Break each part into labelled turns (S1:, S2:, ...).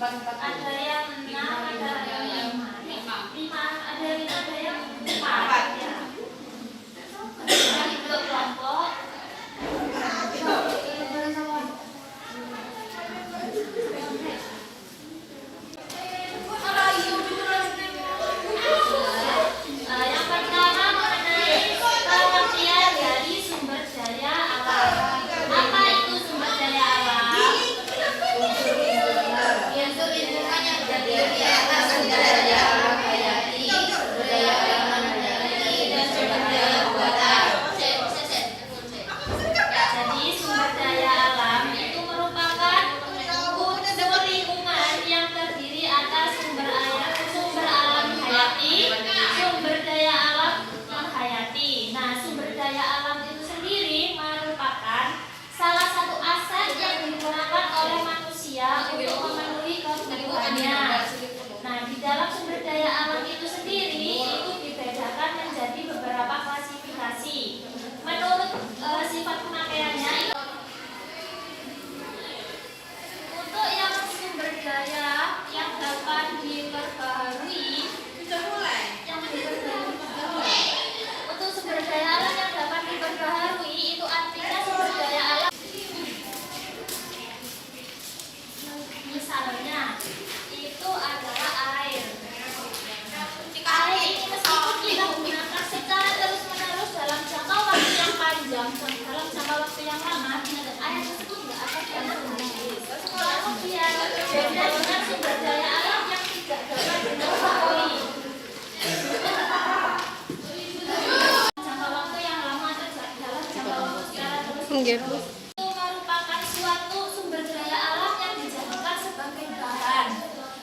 S1: Ada yang 6, ada yang 5, ada yang 4 ya. Untuk kelompok yang pertama mengenai pengertian dari sumber daya alam. Apa itu sumber daya alam? Unsur lingkungan yang terdiri atas sumber daya alam hayati, daya alam hayati, dan sumber daya buatan. Jadi sumber daya alam itu merupakan unsur lingkungan yang terdiri atas sumber alam hayati, sumber daya alam non hayati. Nah, sumber daya alam itu sendiri merupakan salah satu aset yang digunakan oleh manusia untuk memenuhi kebutuhannya. Nah, di dalam sumber daya alam itu sendiri itu dibedakan menjadi beberapa klasifikasi. Menurut sifat pemakaiannya, untuk yang sumber daya yang dapat diperbaharui, untuk sumber daya alam yang dapat diperbaharui itu artinya sumber daya alam. Misalnya itu adalah air. Air ini meskipun kita gunakan secara terus-menerus dalam jangka waktu yang panjang, dalam jangka waktu yang lama, air tersebut tidak akan pernah habis. Kemudian beda dengan sumber daya alam yang tidak dapat diperbaharui. Jangka waktu yang lama terjadi dalam jangka waktu secara terus-menerus. Itu merupakan suatu sumber daya alam yang dijadikan sebagai bahan.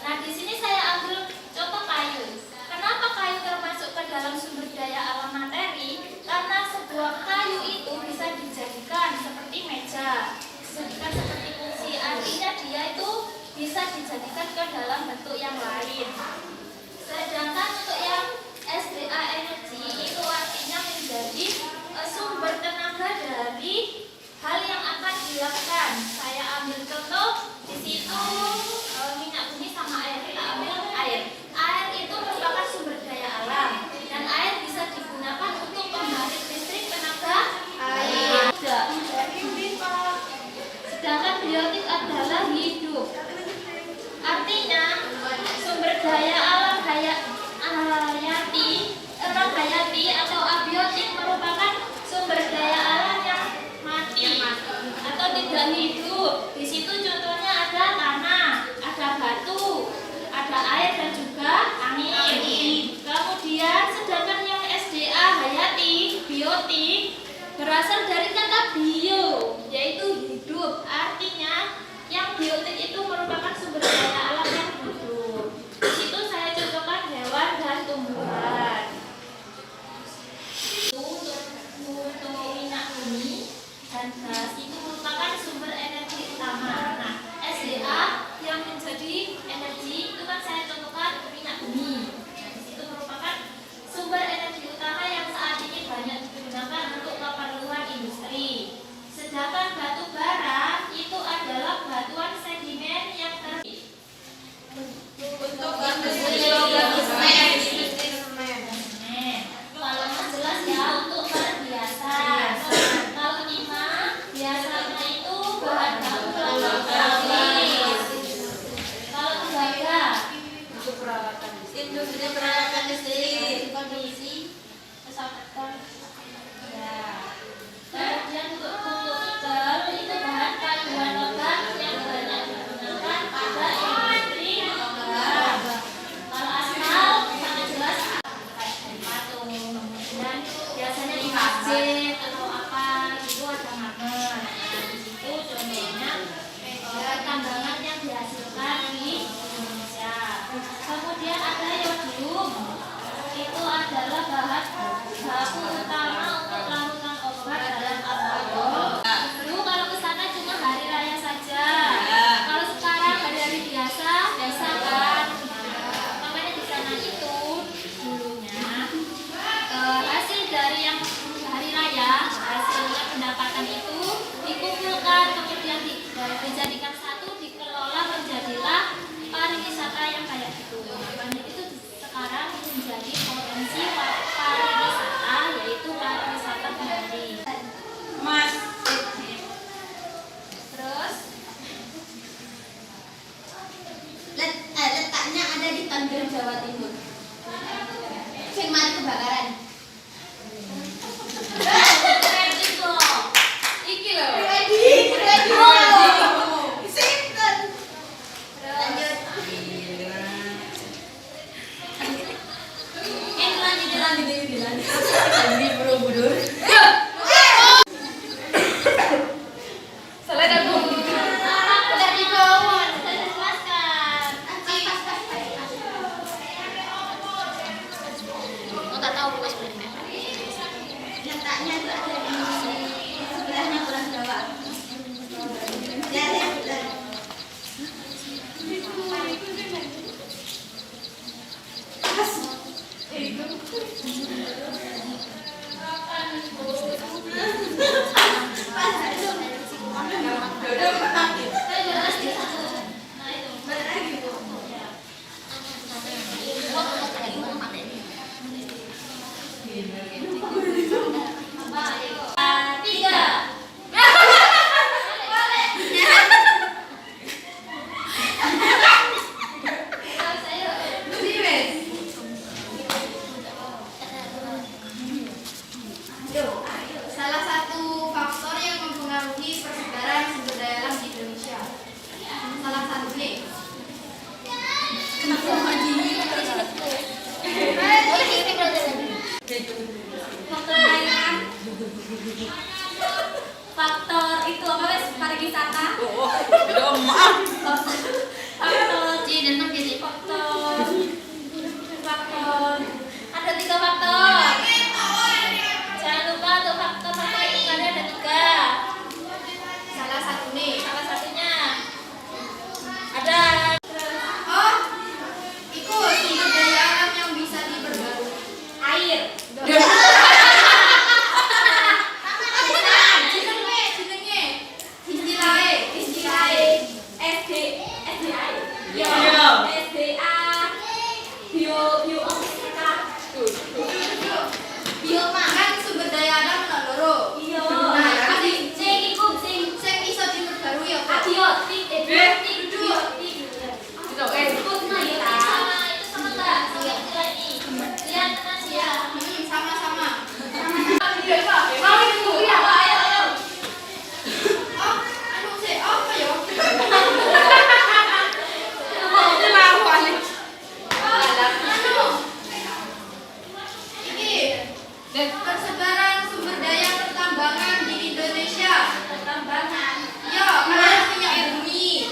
S1: Nah, di sini saya ambil contoh kayu. Kenapa kayu termasuk ke dalam sumber daya alam materi? Karena sebuah kayu itu bisa dijadikan seperti meja, dijadikan seperti kursi. Artinya dia itu bisa dijadikan ke dalam bentuk yang lain. Sedangkan untuk yang SDA energi itu artinya menjadi sumber tenaga dari hal yang akan dilakukan. Saya ambil contoh di situ minyak bumi sama air. Kita ambil air. Air itu merupakan sumber daya alam dan air bisa digunakan untuk pembangkit listrik tenaga air. Sedangkan biotik adalah hidup. Artinya sumber daya alam hayati atau abiotik merupakan sumber daya alam yang mati atau tidak hidup. Di situ contohnya ada tanah, ada batu, ada air dan juga angin. Kemudian sedangkan yang SDA hayati, biotik berasal dari kata bio, yaitu hidup. Artinya yang biotik itu merupakan sumber daya alam yang hidup. Di situ saya contohkan hewan dan tumbuhan. Untuk minyak bumi dan gas itu merupakan sumber energi utama. Nah, SDA yang menjadi energi itu kan saya contohkan minyak bumi. Nah, di situ merupakan sumber energi utama yang saat ini banyak digunakan untuk keperluan industri. Sedangkan batu bara itu adalah batuan sedimen yang untuk kalau jelas ya untuk perhiasan. Kalau timah biasanya itu bahan baku pelapis. Kalau tembaga untuk perawatan listrik, kondisi pesawat ya. Kemudian untuk nikel itu bahan kandungan logam yang banyak digunakan pada industri logam. Kalau aspal sangat jelas kayak patung. Kemudian biasanya di masjid atau apa itu ada marmer. Nah, di situ contohnya tambangan yang dihasilkan di Indonesia. Kemudian ada yodium. banjir Jawa Timur. Sing mati kebakaran. Iki lho. Ready. Sinten? Lanjut. Lanjut. Ini Borobudur. Salah aku. Udah dibawa, saya jelaskan. Oh, tak tahu pas sebenarnya. Letaknya itu ada di sebelahnya Pulau Jawa. Lihat. Salah satu faktor yang mempengaruhi persebaran sumber daya alam di Indonesia. Salah satunya. Faktor itu apa wes pariwisata?
S2: Maaf.
S1: Faktor ada 3 faktor. Jangan lupa untuk faktor lingkungannya ada 3. Salah satunya ada. Oh, itu sumber daya alam yang bisa diperbarui. Air. Biomahan sumber daya alam loro. Iya. Nah, sing iso diperbarui ya, abiotik, biotik. Itu sama enggak? Lihat ya. Sama-sama. Mau itu ya, ayo. Oh, anu sih, apa ya? Persebaran sumber daya pertambangan di Indonesia. Pertambangan. Ya, minyak bumi.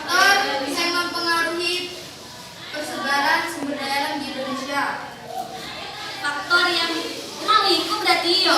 S1: Faktor yang mempengaruhi persebaran sumber daya alam di Indonesia. Faktor yang mau ikut berarti ya.